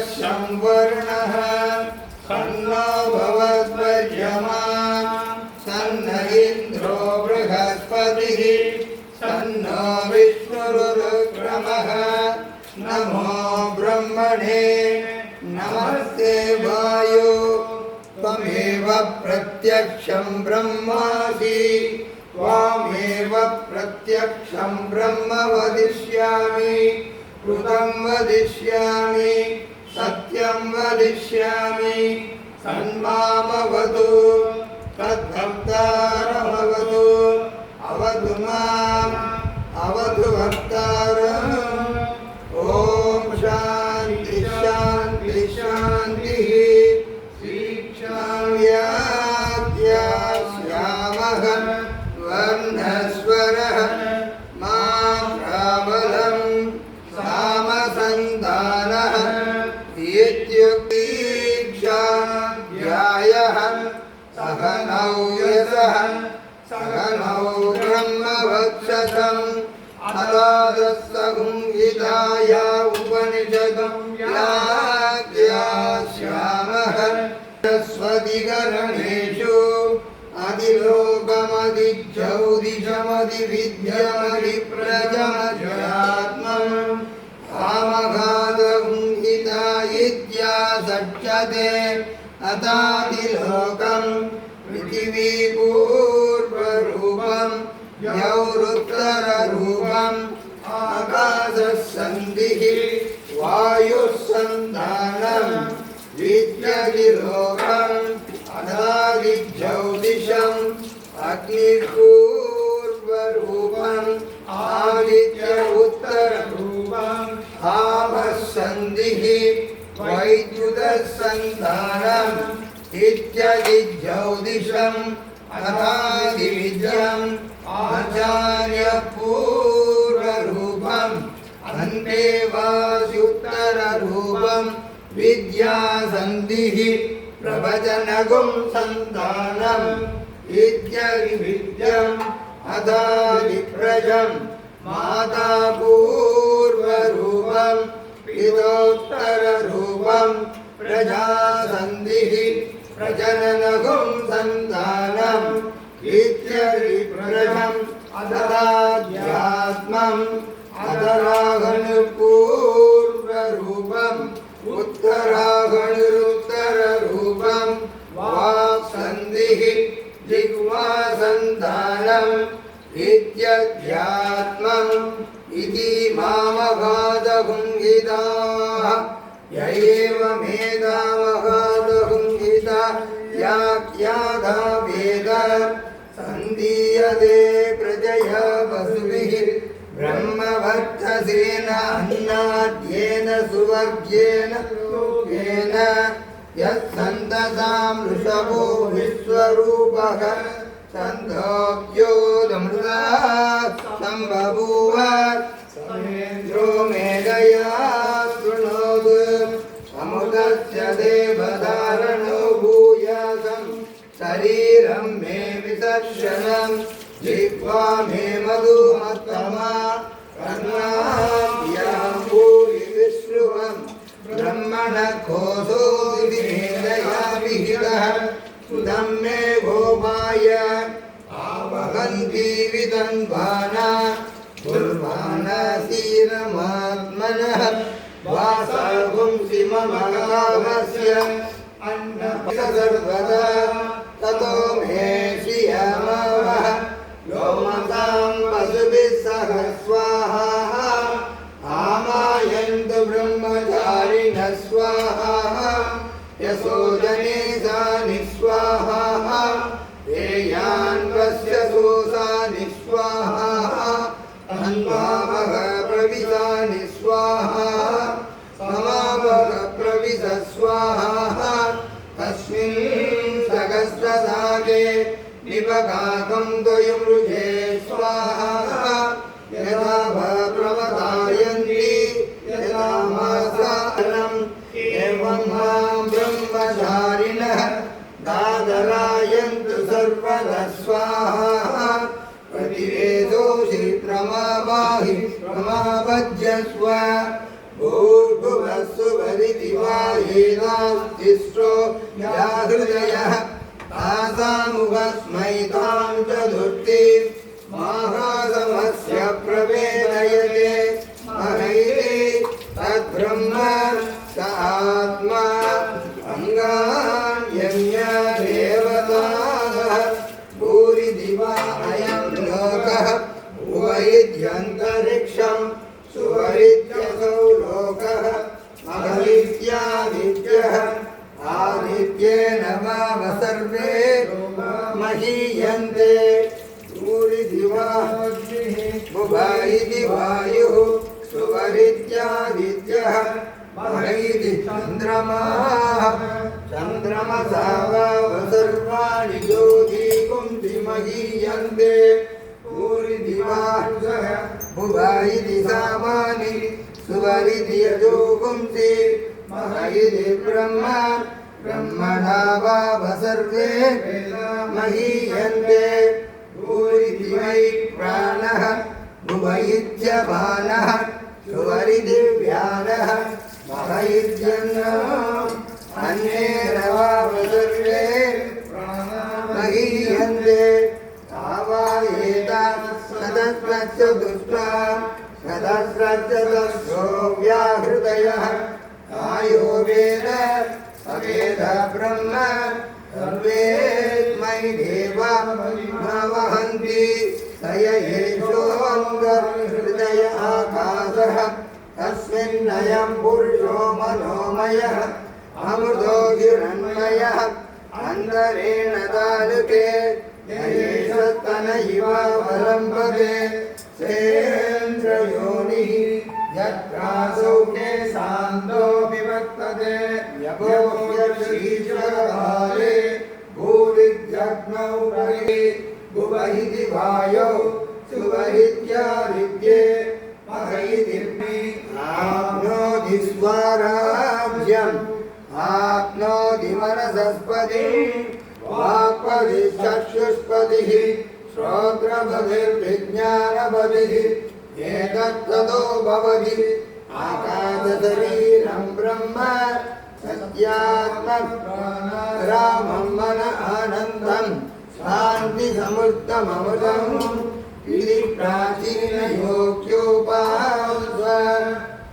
मित्रशंवर्णः सन्नो भवद्वर्यमा सन्न इन्द्रो बृहस्पतिः सन्नो विष्णुरुक्रमः नमो ब्रह्मणे नमस्ते वायो त्वमेव प्रत्यक्षं ब्रह्मासि त्वामेव प्रत्यक्षं ब्रह्म वदिष्यामि कृतं वदिष्यामि सत्यं वदिष्यामि सन्मामवतु तद्भक्तारमवतु अवतु माम् अवतु भक्तारम् ॐ शान्ति शान्ति शान्तिः श्यामः वर्णस्वरः मात्राबलं सामसन्तानः इत्युक्तीक्षाध्यायः सहनौ यशः सहनौ ब्रह्मवक्षसम् अराधस्संहिताय उपनिषदं व्याख्यास्यामः स्वदिगरणेषु अधिलोकमधिज्यौदिशमधिविद्यमधिप्रजमध्यात्मम् कामघातसंहिता इत्यासक्ष्यते अतादिलोकं पृथिवीपूर्वरूपं यौरुत्तररूपम् आकाशस्सन्धिः वायुस्सन्धानम् विद्यतिलोकम् अनादिज्यौतिषम् अग्निपूर्वरूपम् आदित्य उत्तररूपम् आपस्सन्धिः वैद्युतसन्धानम् इत्यदिज्यौतिषम् अनादिविद्यम् आचार्यपूर्वरूपम् अन्तेवास्युत्तररूपम् विद्यासन्धिः प्रवचनगुं सन्तानम् इत्यविद्यम् अदादिप्रजम् मातापूर्वरूपम् पितोत्तररूपम् प्रजासन्धिः प्रजननगुं सन्तानम् इत्यविप्रजम् अदराध्यात्मम् अदरागणपूर्वरूपम् उत्तरागणुरुत्तररूपम् वाक्सन्धिः जिह्वासन्धानम् इत्यध्यात्मम् इति मामगाधगुंहिताः य एवमेतामगाधगुंहिता याख्याधा वेद सन्दीयते प्रजया वसुभिः ब्रह्मवर्चसेन अन्नाद्येन सुवर्ग्येन लोकेन यत्सन्तसां वृषभो विश्वरूपः छन्दोऽभ्योदमृता सम्बभूव समेन्द्रो मेधया शृणोतु अमृतस्य देवधारणो भूयासं शरीरं मे विदर्शनम् जिह्वा मे मधुमत्तमा कर्णाभ्यां भूरि विश्रुवम् ब्रह्मणः कोशो विधिमेधया विहितः सुदं मे गोपाय आवहन्ति विदन्वाना दुर्वाणासीनमात्मनः वासागुंसि मम कामस्य अन्नपसर्वदा ततो मे श्रियमावः योमसां पशुभिः सह स्वाहा आमायन्तु ब्रह्मचारिणः स्वाहा यशोजने सानि स्वाहा तेयान्वस्य सोसानि स्वाहा अन्वामः प्रविशानि स्वाहा समामः प्रविश स्वाहा तस्मिन् सहस्रसागे निपगाकं द्वयमृजे स्वाहा यदा प्रवदायन्ति यदा मासारम् एवं मां ब्रह्मचारिणः दादरायन्तु सर्वदा स्वाहा प्रतिवेदोषि प्रमावाहि प्रमापज्यस्व भूर्भुवस्सु तिस्रो या हृदयः तासामुपस्मै तां चतुर्थी महासमस्य प्रवेदयते महैति तद्ब्रह्म स आत्मा अंगान्यन्य देवताः भूरि दिवा अयं लोकः उभयिध्यन्तरिक्षं सुवरित्यसौ लोकः महदित्यादित्यः आदित्येन वाव सर्वे महीयन्ते भूरि दिवा उभयिति वायुः सुवरित्यादित्यः महैति चन्द्रमाः चन्द्रमसा वाव सर्वाणि ज्योतिकुंसि महीयन्ते भूरि दिवा उभयिति सामानि सुवरिति यजोगुंसि महैति ब्रह्म ब्रह्मणा वाव सर्वे महीयन्ते भूरिति वै प्राणः भुवैत्यपानः सुवरिति व्यानः महैत्यन्नो अन्येन वाव सर्वे महीयन्ते आवायेता सदस्रचतुष्टा सदस्रचतुष्टो व्याहृदयः आयो वेद अवेद ब्रह्म सर्वेस्मै देवा वहन्ति तय एषोऽन्तर्हृदय आकाशः तस्मिन्नयं पुरुषो मनोमयः अमृतो हिरण्मयः अन्तरेण तालुके यशस्तन इव वलम्बते सेन्द्रयोनिः यत्रासौख्ये शान्तो विवर्तते यशीश्वरकाले भूरिजग्नौ रहि भुवैति वायौ सुवरित्यादित्ये महैति आप्नोति स्वराज्यम् आप्नोति मनसस्पतिं वाक्पतिः चक्षुष्पतिः श्रोत्रपतिर्विज्ञानपतिः एतत्ततो भवति आकाशशरीरं ब्रह्म सत्यात्मरामं मन आनन्दं शान्तिसमृद्धममृतम् इति प्राचीनयोग्योपासः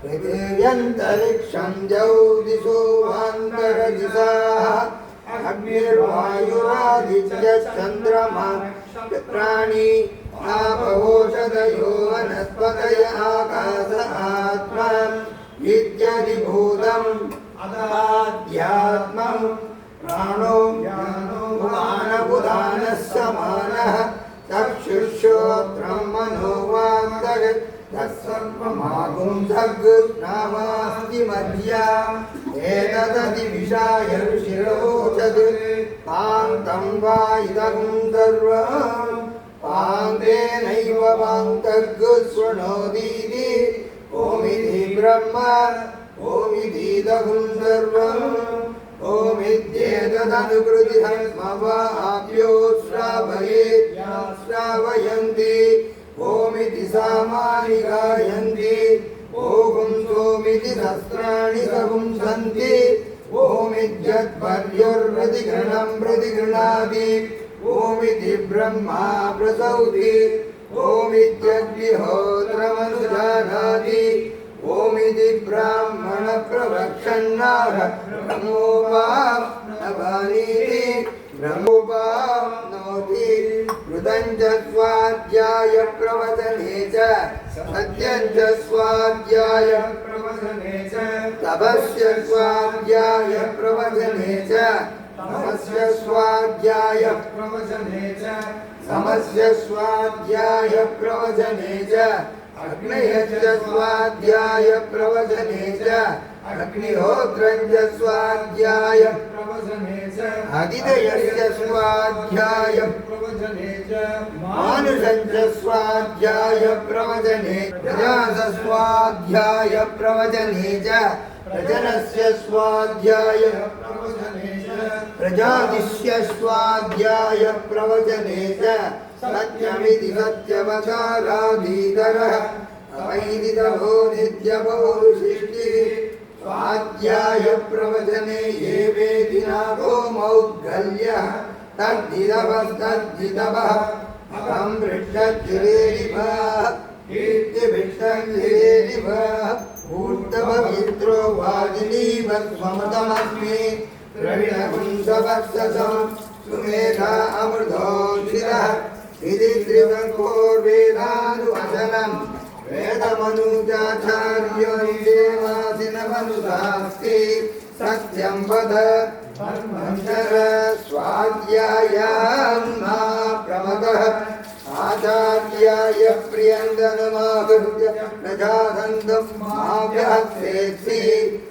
पृथिव्यन्तरिक्षं ज्योतिषो वान्तरदिशाः अग्निर्वायुरादित्यश्चन्द्रमा प्राणी आपवोषधयो वनस्पतय आकाश आत्मा इत्यधिभूतम् अदाध्यात्मं प्राणो मानवुदानः समानः चक्षुश्रोत्रं मनोवाक् तत्सर्वमागुंसग्नामास्ति मध्या एतदधिविषाय ऋषिरोचत् पान्तं वा इदं सर्वं पान्तेनैव पान्तग् शृणोतीति ओमिति ब्रह्म ओमितीदं सर्वम् ओमित्येतदनुकृतिधर्मवाप्यो श्रावयेत् श्रावयन्ति ओमिति सामानि गायन्ति ओगुं सोमिति सहस्राणि सगुंसन्ति ओमित्यत्पर्युर्प्रतिगृणं प्रतिगृह्णाति ओमिति ब्रह्मा प्रसौति ओमित्यग्निहोत्रमनुजानाति ओमिति ब्राह्मण प्रवक्षन्नाह ब्रह्मोपाप्नवानीति ब्रह्मोपाप्नोति कृतं च स्वाध्याय प्रवचने च सत्यं च स्वाध्याय प्रवचने च तपस्य स्वाध्याय प्रवचने च तमस्य स्वाध्याय प्रवचने च समस्य स्वाध्याय प्रवचने च अग्नयश्च स्वाध्याय प्रवचने च अग्निहोत्रं च स्वाध्याय प्रवचने च अदितयश्च स्वाध्याय प्रवचने च मानुषं च स्वाध्याय प्रवचने प्रजास स्वाध्याय प्रवचने च प्रजनस्य स्वाध्याय प्रवचने च प्रजातिस्य स्वाध्याय प्रवचने च सत्यमिति सत्यवचाराधीतरः अवैदितभो नित्यपौरुषिष्टिः स्वाध्याय प्रवचने ये वेदिनागो मौद्गल्यः तद्धितवः अहं वृक्षचिरेरिवः कीर्तिभिष्टञ्जिरेरिवः ऊर्ध्वपवित्रो वाजिनीवस्वमतमस्मि द्रविणपुंसवत्ससं सुमेधा अमृतोक्षिरः इति त्रिवङ्कोर्वेदानुवचनं वेदमनुजाचार्यो देवासिनमनुशास्ति सत्यं वद धर्मशर स्वाध्यायां मा प्रमदः आचार्याय प्रियन्दनमाहृत्य प्रजानन्दं माव्यासेत्सि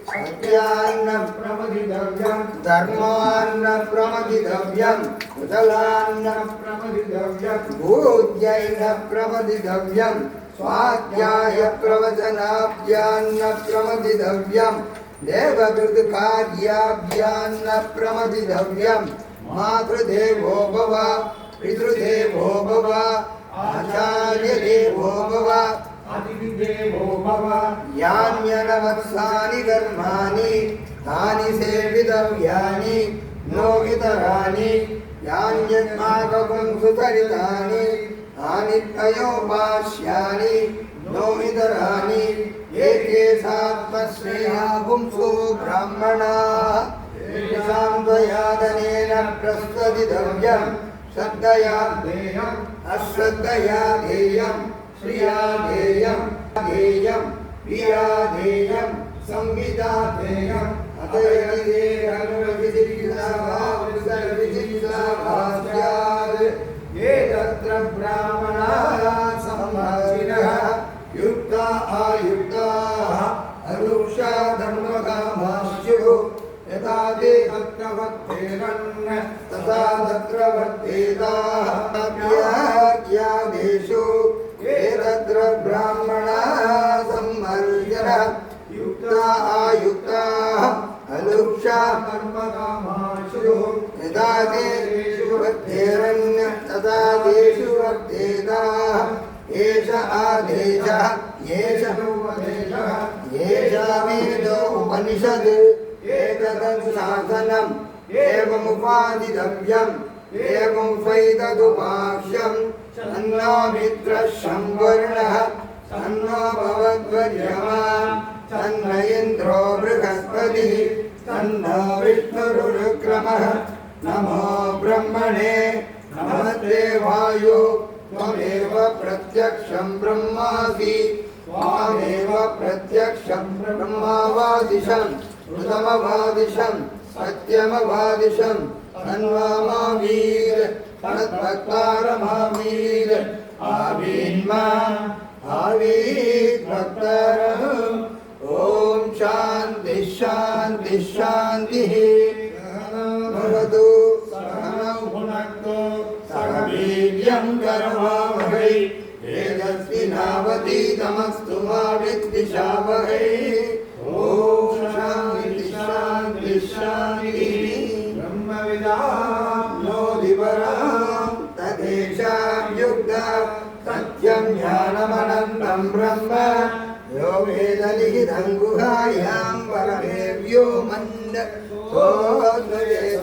सत्यान्न प्रमदितव्यं धर्मान्न प्रमदितव्यं कुशलान्न प्रमदितव्यं भूत्यैन प्रमदितव्यं स्वाध्याय प्रवचनाभ्यान्न प्रमदितव्यं देवकृतकार्याभ्यान्न प्रमदितव्यं मातृदेवो भव पितृदेवो भव आचार्यदेवो भव अतिथिदेवो भव यान्यनवत्सानि कर्माणि तानि सेवितव्यानि नो इतराणि यान्यस्माकं सुचरितानि तानि त्रयोपास्यानि नो इतराणि एके सात्मश्रेया पुंसो ब्राह्मणाः येषां त्वयादनेन प्रस्तुतितव्यं श्रद्धया ध्येयम् अश्रद्धया ध्येयं श्रिया ध्येयं ध्येयं प्रिया ध्येयं संविदा ध्येयम् अतयविजिगिषाभास्यात् ये तत्र ब्राह्मणाः सम्भाषिणः युक्ता आयुक्ताः अरुषा धर्मकामाश्चुः यथा ते तत्र वर्तेरन् तथा तत्र वर्तेताः ये तत्र ब्राह्मणाः सम्मर्जनः युक्ता आयुक्ताः अलुक्षा धर्मकामाश्चुः यथा तेषु वर्तेरन् तथा तेषु वर्तेताः एष आदेशः एष उपदेशः एषामेतो उपनिषद् एतदं शासनम् एवमुपादितव्यम् एवमुपैतदुपाक्ष्यं तन्नो मित्रः संवर्णः तन्नो भवद्वर्यमा तन्न इन्द्रो बृहस्पतिः तन्नो विष्णुरुक्रमः नमो ब्रह्मणे नमस्ते वायु त्वमेव प्रत्यक्षं ब्रह्मासि त्वामेव प्रत्यक्षं ब्रह्मावादिशम् ऋतमवादिशं सत्यमवादिशं तन्वामावीर तद्भक्तारमावीर आवीन्मा आवीद्भक्तारः ॐ शान्ति शान्ति शान्तिः भवतु सहनौ भुनक्तु सह वीर्यं करवावहै तेजस्विनावतीतमस्तु मा विद्विषावहै ॐ शान्ति शान्ति शान्तिः ब्रह्मविदां योधिपरां तदेषां युक्ता सत्यं ज्ञानमनन्तं ब्रह्म यो वेदलिखितं गुहायां परमेव्यो मन्दे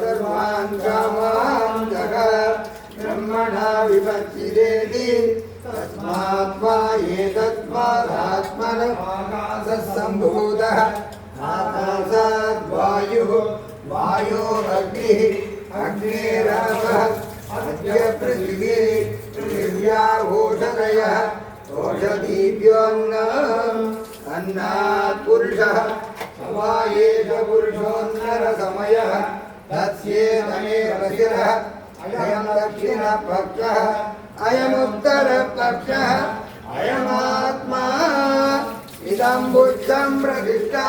सर्वान् कामान् जगत् ब्रह्मणा विपच्चिदेति तस्मात् वा एतस्मादात्मनः आकाशसम्भूतः आकाशात् वायुः वायोरग्निः अग्निरापः अद्य पृथिवी पृथिव्याघोषधयः ओषधीभ्योऽन्नम् अन्नात् पुरुषः वा एष पुरुषोऽन्नरसमयः तस्येदमेव शिरः अयं दक्षिणपक्षः अयमुत्तरपक्षः अयमात्मा इदं बुद्धं प्रतिष्ठा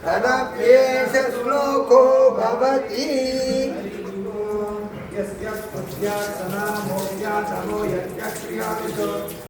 तदप्येष श्लोको भवति यस्य स्तुत्या सना मोक्ष्या तमो यज्ञ क्रियादिषु